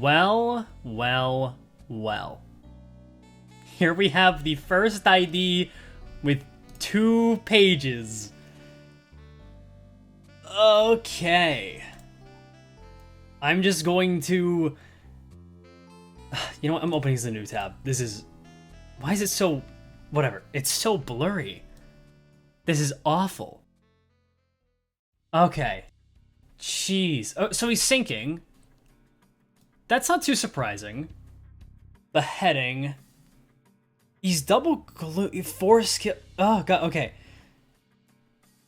Well, well, well. Here we have the first ID with 2 pages. Okay. I'm just going to... You know what? I'm opening a new tab. This is... Why is it so... Whatever. It's so blurry. This is awful. Okay. Jeez. Oh, so he's sinking. That's not too surprising. The heading. He's double glue... 4 skill... Oh, God. Okay.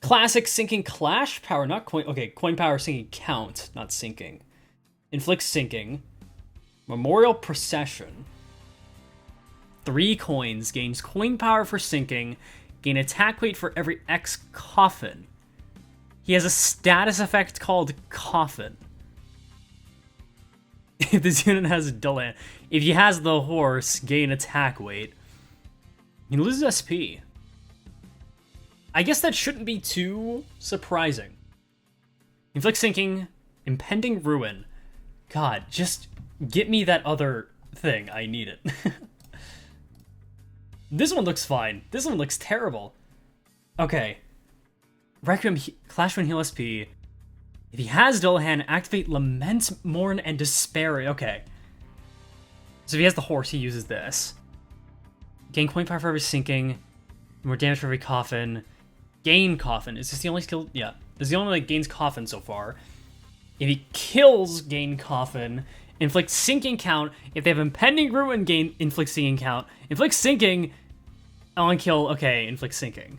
Classic sinking clash power, not coin... Okay, coin power sinking count, not sinking. Inflicts sinking. Memorial procession. 3 coins. Gains coin power for sinking. Gain attack weight for every X coffin. He has a status effect called coffin. If this unit has dullahan. If he has the horse, gain attack weight. He loses SP. I guess that shouldn't be too surprising. Inflict sinking, impending ruin. God, just get me that other thing. I need it. This one looks fine. This one looks terrible. Okay. Requiem, Clash when heal SP. If he has dullahan, activate Lament, Mourn, and Despair. Okay. So if he has the horse, he uses this. Gain coin power for every sinking. More damage for every coffin. Gain coffin. Is this the only skill? Yeah. This is the only, like, gains coffin so far. If he kills, gain coffin. Inflict sinking count. If they have impending ruin, gain inflict sinking count. Inflict sinking. On kill. Okay, inflict sinking.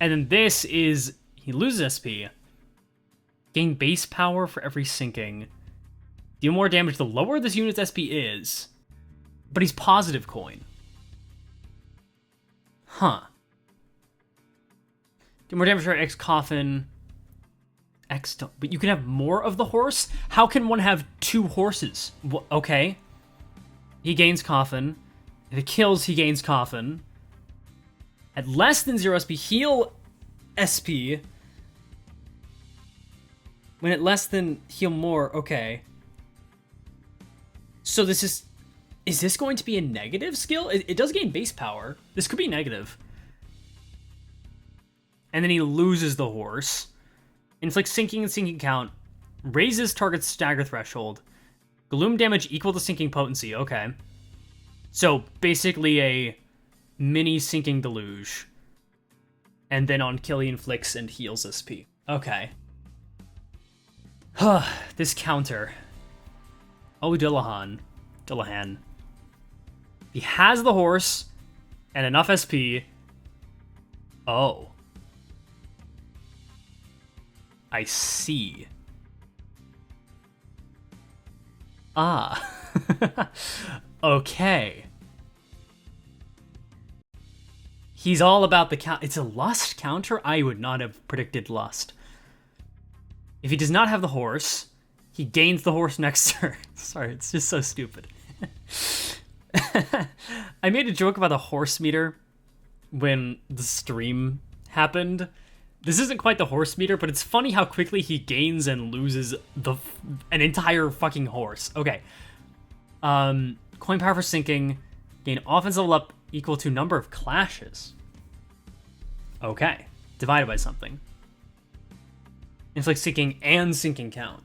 And then this is, he loses SP. Gain base power for every sinking. Deal more damage the lower this unit's SP is. But he's positive coin. Huh. Do more damage for X coffin. X don't, but you can have more of the horse? How can one have 2 horses? Okay. He gains coffin. If it kills, he gains coffin. At less than 0 SP, heal SP. When at less than, heal more. Okay. So this is this going to be a negative skill? It does gain base power. This could be negative. And then he loses the horse. Inflicts sinking and sinking count. Raises target's stagger threshold. Gloom damage equal to sinking potency. Okay. So basically a mini sinking deluge. And then on kill he inflicts and heals SP. Okay. This counter. Oh, dullahan. Dullahan. He has the horse and enough SP. Oh. I see. Ah. Okay. He's all about the count. It's a lust counter? I would not have predicted lust. If he does not have the horse, he gains the horse next turn. Sorry, it's just so stupid. I made a joke about the horse meter when the stream happened. This isn't quite the horse meter, but it's funny how quickly he gains and loses an entire fucking horse. Okay. Coin power for sinking. Gain offense level up equal to number of clashes. Okay. Divided by something. Inflict sinking and sinking count.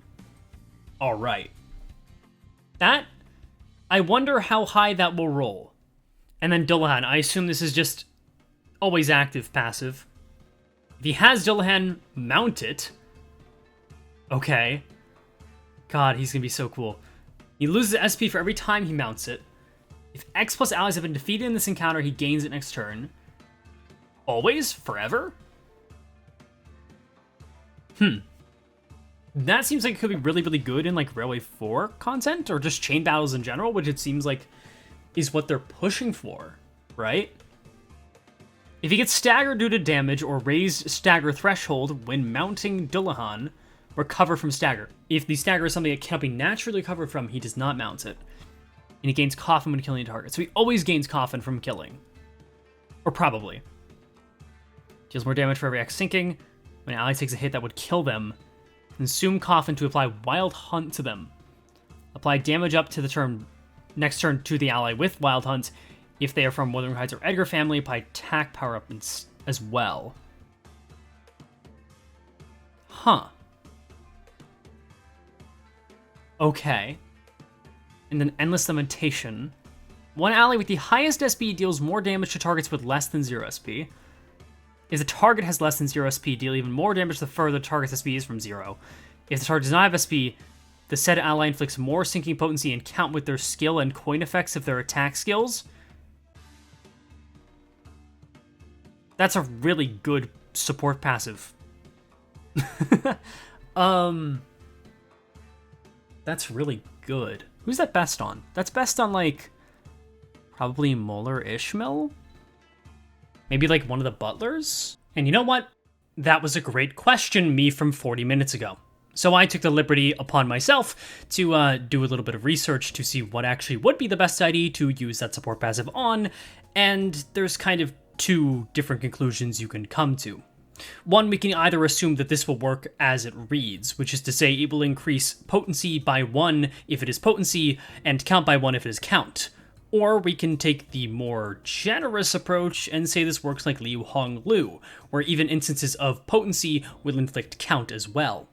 Alright. That, I wonder how high that will roll. And then dullahan. I assume this is just always active passive. If he has dullahan, mount it. Okay. God, he's gonna be so cool. He loses SP for every time he mounts it. If X plus allies have been defeated in this encounter, he gains it next turn. Always? Forever? That seems like it could be really, really good in, like, Railway 4 content, or just chain battles in general, which it seems like is what they're pushing for, right? If he gets staggered due to damage or raised stagger threshold when mounting dullahan, recover from stagger. If the stagger is something that cannot be naturally recovered from, he does not mount it. And he gains coffin when killing a target. So he always gains coffin from killing. Or probably. Deals more damage for every X sinking. When an ally takes a hit that would kill them, consume coffin to apply wild hunt to them. Apply damage up to the turn next turn to the ally with Wild Hunt. If they are from Wuthering Heights or Edgar family, apply attack power up as well. Huh. Okay. And then Endless Lamentation. One ally with the highest SP deals more damage to targets with less than 0 SP. If the target has less than 0 SP, deal even more damage the further the target's SP is from 0. If the target does not have SP, the said ally inflicts more sinking potency and count with their skill and coin effects of their attack skills. That's a really good support passive. That's really good. Who's that best on? That's best on, like, probably Molar Ishmael? Maybe, like, one of the butlers? And you know what? That was a great question, me from 40 minutes ago. So I took the liberty upon myself to do a little bit of research to see what actually would be the best ID to use that support passive on, and there's kind of two different conclusions you can come to. One, we can either assume that this will work as it reads, which is to say it will increase potency by 1 if it is potency, and count by 1 if it is count. Or we can take the more generous approach and say this works like Liu Hong Lu, where even instances of potency will inflict count as well.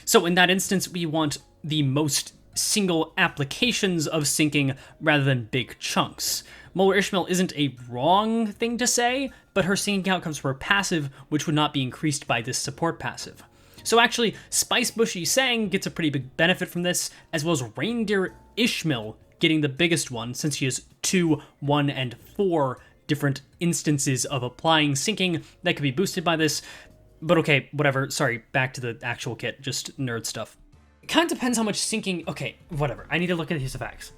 So in that instance, we want the most single applications of sinking rather than big chunks. Molar Ishmael isn't a wrong thing to say, but her sinking count comes from her passive, which would not be increased by this support passive. So actually, Spice Bushy Sang gets a pretty big benefit from this, as well as Reindeer Ishmael getting the biggest one, since she has 2, 1, and 4 different instances of applying sinking that could be boosted by this. But okay, whatever. Sorry, back to the actual kit, just nerd stuff. It kind of depends how much sinking... Okay, whatever. I need to look at his effects.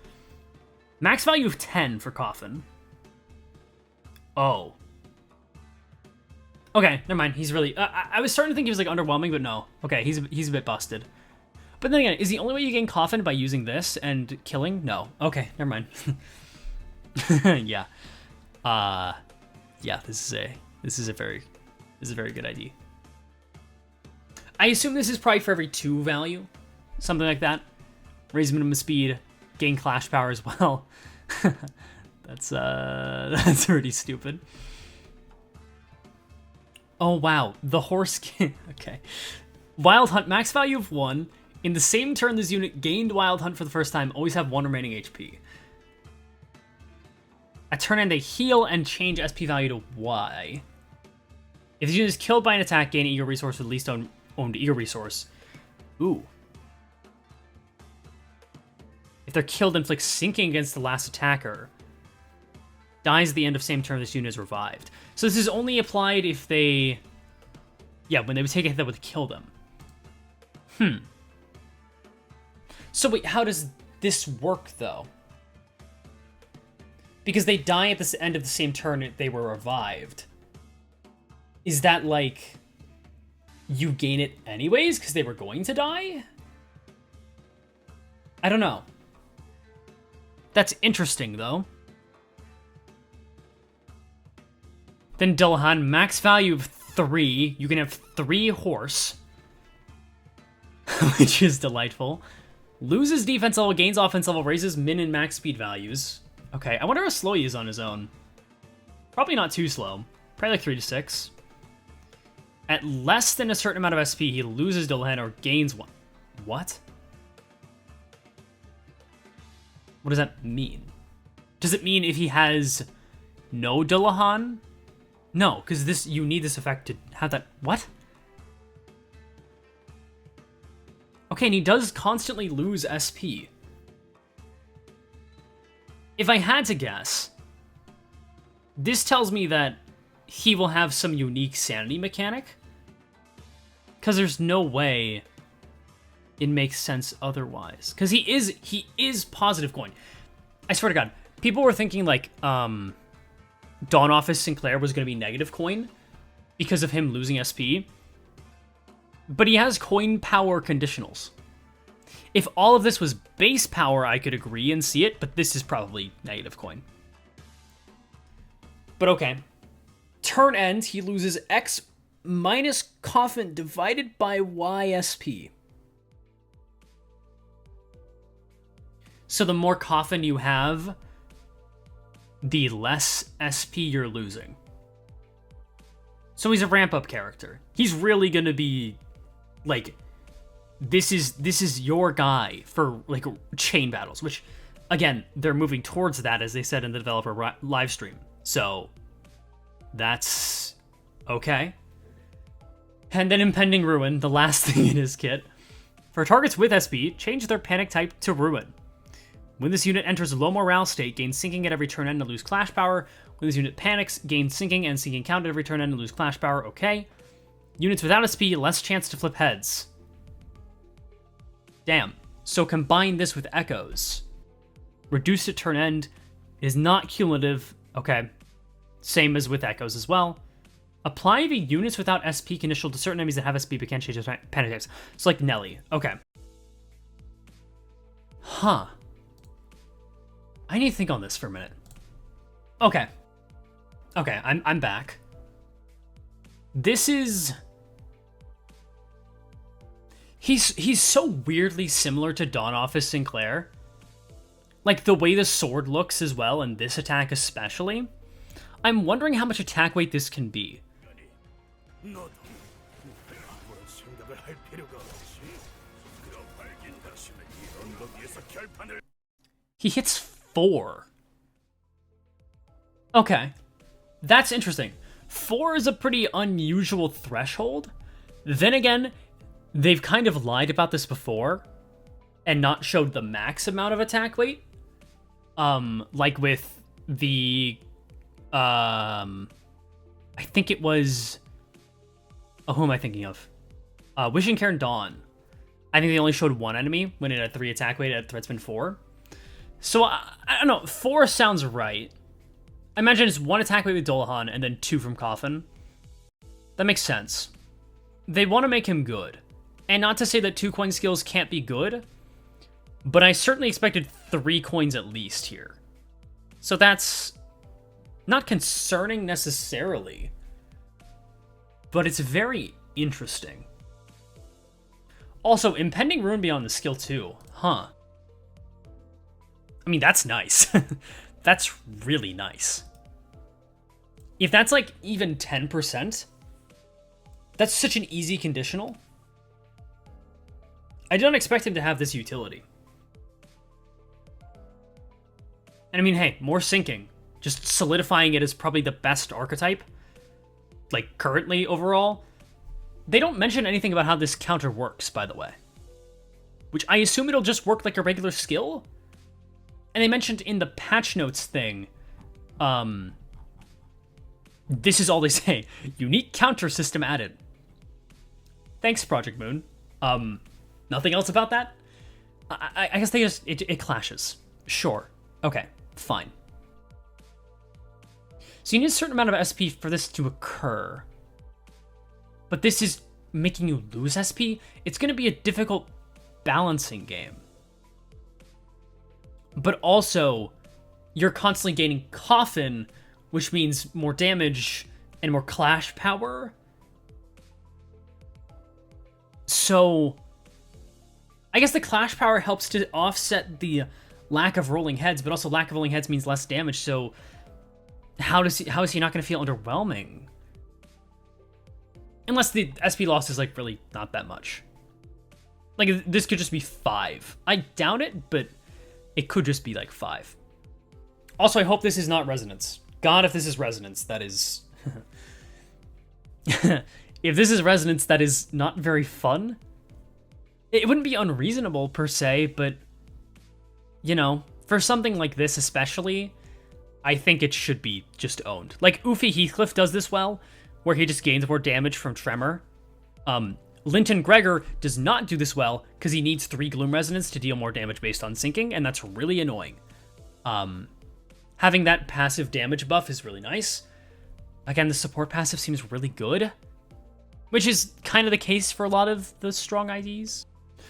Max value of 10 for Coffin. Oh. Okay, never mind. He's really... I was starting to think he was, like, underwhelming, but no. Okay, he's a bit busted. But then again, is the only way you gain Coffin by using this and killing? No. Okay, never mind. Yeah. Yeah, this is a very good idea. I assume this is probably for every 2 value. Something like that. Raise minimum speed, gain clash power as well. That's pretty stupid. Oh wow, the horse okay. Wild Hunt, max value of 1. In the same turn this unit gained Wild Hunt for the first time, always have 1 remaining HP. At turn end, they heal and change SP value to Y. If the unit is killed by an attack, gain Eager Resource with least owned Eager Resource. Ooh. If they're killed, inflict sinking against the last attacker. Dies at the end of same turn, this unit is revived. So this is only applied if they... Yeah, when they would take a hit that would kill them. So wait, how does this work, though? Because they die at the end of the same turn if they were revived. Is that, like, you gain it anyways because they were going to die? I don't know. That's interesting, though. Then Dullahan, max value of 3. You can have 3 horse. Which is delightful. Loses defense level, gains offense level, raises min and max speed values. Okay, I wonder how slow he is on his own. Probably not too slow. Probably like 3 to 6. At less than a certain amount of SP, he loses Dullahan or gains 1. What? What does that mean? Does it mean if he has no Dullahan? No, because you need this effect to have that... What? Okay, and he does constantly lose SP. If I had to guess, this tells me that he will have some unique sanity mechanic. Because there's no way it makes sense otherwise. Because he is positive coin. I swear to God, people were thinking like Dawn Office Sinclair was going to be negative coin because of him losing SP. But he has coin power conditionals. If all of this was base power, I could agree and see it, but this is probably negative coin. But okay. Turn end, he loses X minus Coffin divided by Y SP. So the more coffin you have, the less SP you're losing. So he's a ramp-up character. He's really gonna be, like, this is your guy for, like, chain battles, which, again, they're moving towards that, as they said in the developer live stream. So that's okay. And then Impending Ruin, the last thing in his kit. For targets with SP, change their panic type to Ruin. When this unit enters a low morale state, gain sinking at every turn end and lose clash power. When this unit panics, gain sinking and sinking count at every turn end and lose clash power. Okay. Units without SP, less chance to flip heads. Damn. So combine this with Echoes. Reduce at turn end is not cumulative. Okay. Same as with Echoes as well. Apply the units without SP conditional to certain enemies that have SP but can't change their panic types. It's like Nelly. Okay. Huh. I need to think on this for a minute. Okay. Okay, I'm back. This is... He's so weirdly similar to Dawn Office Sinclair. Like, the way the sword looks as well, and this attack especially. I'm wondering how much attack weight this can be. He hits 4. Okay. That's interesting. 4 is a pretty unusual threshold. Then again, they've kind of lied about this before and not showed the max amount of attack weight. Like with the... I think it was... Oh, who am I thinking of? Wishing Cairn Dawn. I think they only showed 1 enemy when it had 3 attack weight at threat spin 4. So, I don't know. 4 sounds right. I imagine it's 1 attack weight with dullahan and then 2 from coffin. That makes sense. They want to make him good. And not to say that 2 coin skills can't be good, but I certainly expected 3 coins at least here. So that's not concerning necessarily, but it's very interesting. Also, Impending Ruin beyond the skill 2. Huh. I mean, that's nice. That's really nice. If that's like even 10%, that's such an easy conditional. I don't expect him to have this utility. And I mean, hey, more sinking. Just solidifying it as probably the best archetype. Like, currently, overall. They don't mention anything about how this counter works, by the way. Which I assume it'll just work like a regular skill? And they mentioned in the patch notes thing, this is all they say. Unique counter system added. Thanks, Project Moon. Nothing else about that? I guess they just, it clashes. Sure. Okay, fine. So you need a certain amount of SP for this to occur. But this is making you lose SP? It's going to be a difficult balancing game. But also, you're constantly gaining coffin, which means more damage and more clash power. So, I guess the clash power helps to offset the lack of rolling heads, but also lack of rolling heads means less damage, so how is he not going to feel underwhelming? Unless the SP loss is, like, really not that much. Like, this could just be 5. I doubt it, but it could just be, like, 5. Also, I hope this is not Resonance. God, if this is Resonance, that is... If this is Resonance, that is not very fun. It wouldn't be unreasonable, per se, but... You know, for something like this especially, I think it should be just owned. Like, Oofy Heathcliff does this well, where he just gains more damage from Tremor. Linton Gregor does not do this well, because he needs 3 Gloom Resonance to deal more damage based on sinking, and that's really annoying. Having that passive damage buff is really nice. Again, the support passive seems really good, which is kind of the case for a lot of the strong IDs.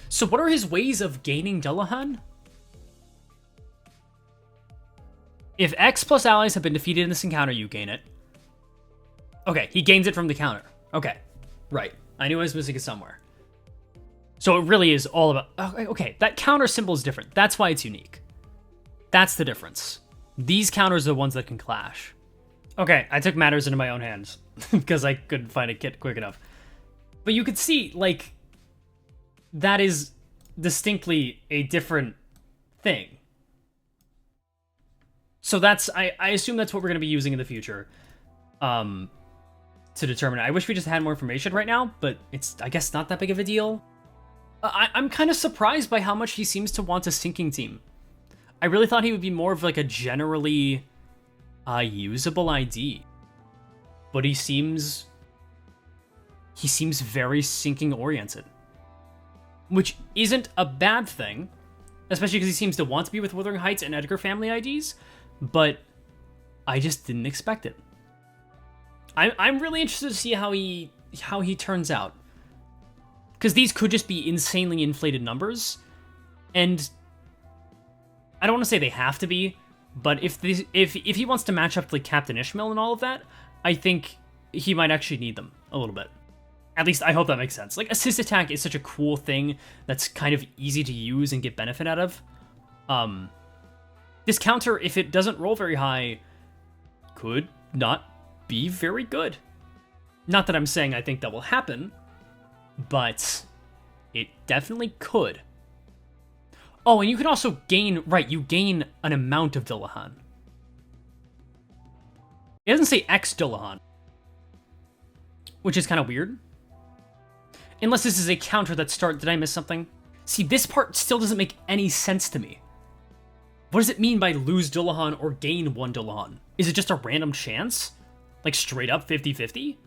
So what are his ways of gaining dullahan? If X plus allies have been defeated in this encounter, you gain it. Okay, he gains it from the counter. Okay, right. I knew I was missing it somewhere. So it really is all about... Okay, that counter symbol is different. That's why it's unique. That's the difference. These counters are the ones that can clash. Okay, I took matters into my own hands because I couldn't find a kit quick enough. But you could see, like, that is distinctly a different thing. So that's, I assume that's what we're going to be using in the future to determine it. I wish we just had more information right now, but it's, I guess, not that big of a deal. I'm kind of surprised by how much he seems to want a sinking team. I really thought he would be more of like a generally usable ID. But he seems very sinking oriented. Which isn't a bad thing, especially because he seems to want to be with Wuthering Heights and Edgar family IDs, but I just didn't expect it. I'm really interested to see how he turns out. Because these could just be insanely inflated numbers, and I don't want to say they have to be, but if he wants to match up to like Captain Ishmael and all of that, I think he might actually need them a little bit. At least I hope that makes sense. Like, assist attack is such a cool thing that's kind of easy to use and get benefit out of. This counter, if it doesn't roll very high, could not be very good. Not that I'm saying I think that will happen, but it definitely could. Oh, and you can also gain, right, you gain an amount of dullahan. It doesn't say X dullahan, which is kind of weird. Unless this is a counter that did I miss something? See, this part still doesn't make any sense to me. What does it mean by lose dullahan or gain 1 dullahan? Is it just a random chance? Like straight up 50-50?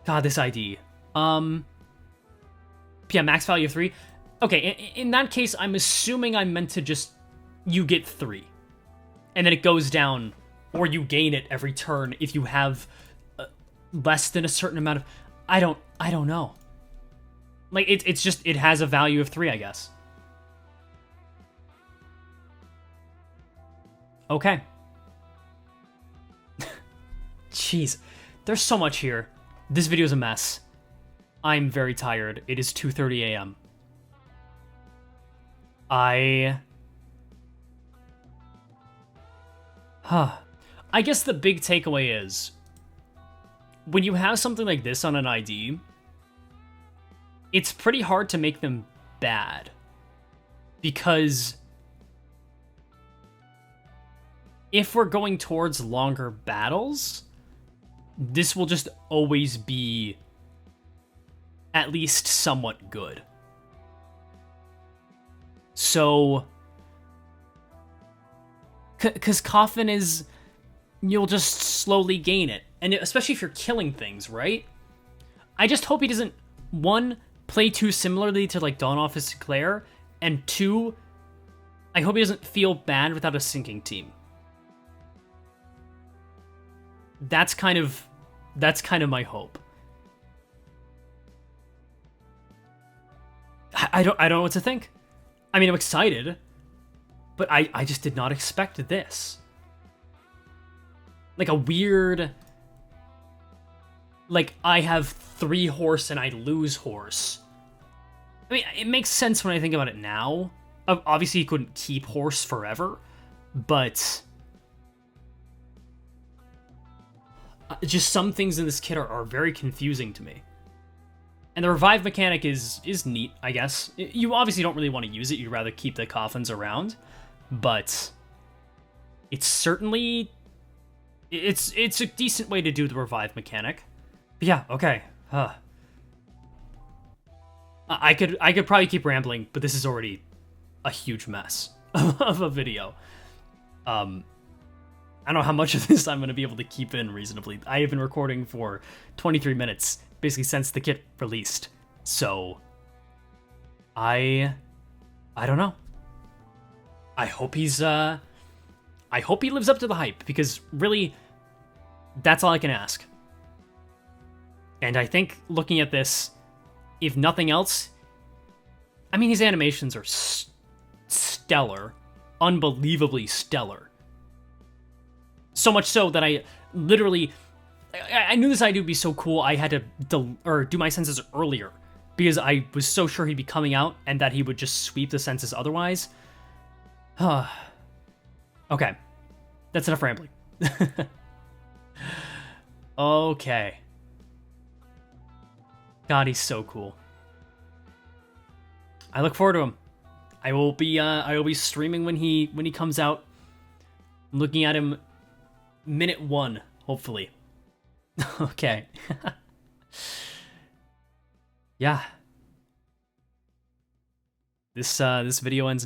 God, this ID. Yeah, max value of 3. Okay, in that case, I'm assuming I'm meant to just, you get 3. And then it goes down, or you gain it every turn if you have less than a certain amount of, I don't know. Like, it's just, it has a value of 3, I guess. Okay. Jeez, there's so much here. This video is a mess. I'm very tired. It is 2:30 a.m. I guess the big takeaway is, when you have something like this on an ID, it's pretty hard to make them bad. Because if we're going towards longer battles, this will just always be at least somewhat good. So, because coffin is, you'll just slowly gain it. And especially if you're killing things, right? I just hope he doesn't, 1, play too similarly to like Dawn Office Claire, and 2, I hope he doesn't feel bad without a sinking team. That's kind of my hope. I don't know what to think. I mean, I'm excited, but I just did not expect this. Like a weird, like, I have 3 horse and I lose horse. I mean, it makes sense when I think about it now. Obviously, you couldn't keep horse forever, but just some things in this kit are very confusing to me. And the revive mechanic is neat, I guess. You obviously don't really want to use it. You'd rather keep the coffins around. But it's certainly, it's a decent way to do the revive mechanic. But yeah, okay. I could probably keep rambling, but this is already a huge mess of a video. I don't know how much of this I'm going to be able to keep in reasonably. I have been recording for 23 minutes, basically since the kit released. So, I don't know. I hope he lives up to the hype, because really, that's all I can ask. And I think looking at this, if nothing else, I mean, his animations are stellar, unbelievably stellar. So much so that I literally, I knew this idea would be so cool. I had to do my census earlier because I was so sure he'd be coming out and that he would just sweep the census otherwise. Okay. That's enough rambling. Okay. God, he's so cool. I look forward to him. I will be streaming when he comes out. I'm looking at him minute 1, hopefully. Okay. Yeah. This video ends now.